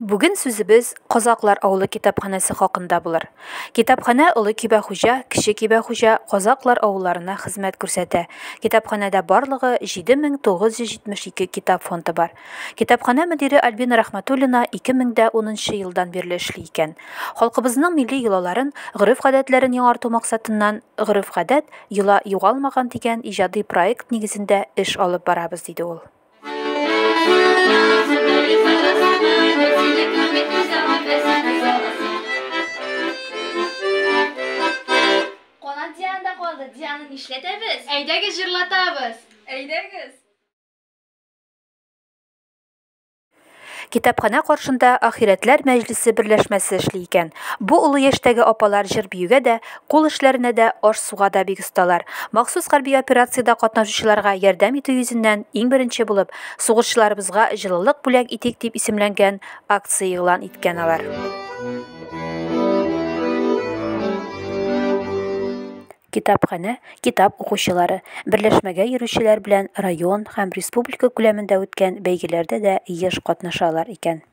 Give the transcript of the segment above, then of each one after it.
Бүген сүзебез Казаклар авылы китапханәсе хакында булыр. Китапханә Олы Кибәхуҗа, Кече Кибәхуҗа Казаклар авылларына хезмәт күрсәтә. Китапханәдә барлыгы 7972 китап фонды бар. Китапханә мөдире Альбина Рахматуллина 2010 елдан бирле эшли икән. Халкыбызның милли йолаларын, гореф-гадәтләрен яңарту максатыннан гореф-гадәт йола югалмаган дигән иҗади проект нигезендә эш алып барабыз, диде ул. Diyanı işletemiz. Eydəgiz jırlatabız. Eydəgiz. Китапхана каршында Ахирәтләр мәҗлесе берләшмәсе эшли икән. Бу улы яшьтәге апалар җыр биюгә дә, кул эшләренә дә, аш-суга да бик осталар. Махсус хәрби операциядә катнашучыларга ярдәм итү йөзеннән иң беренче булып сугышчыларыбызга җылылык бүләк итик дип исемләнгән акция игълан иткән алар. Китапханә, китап укучылары, берләшмәгә йөрүчеләр белән район һәм республика күләмендә үткән бәйгеләрдә дә еш катнашалар икән.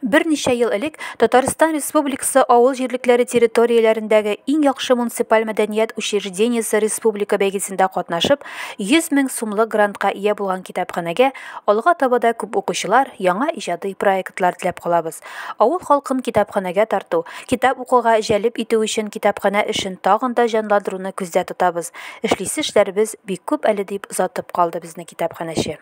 Берничә ел элек Татарстан Республикасы авыл җирлекләре территорияләрендәге иң яхшы муниципаль мәдәният учреждениесе республика бәйгесендә катнашып, 100 мең сумлык грантка ия булган китапханәгә алга таба да күп укучылар, яңа иҗади проектлар теләп калабыз. Авыл халкын китапханәгә тарту, китап укуга җәлеп итү өчен китапханә эшен тагын да җанландыруны күздә тотабыз. Эшлисе эшләребез бик күп әле дип озатып калды безне китапханәче.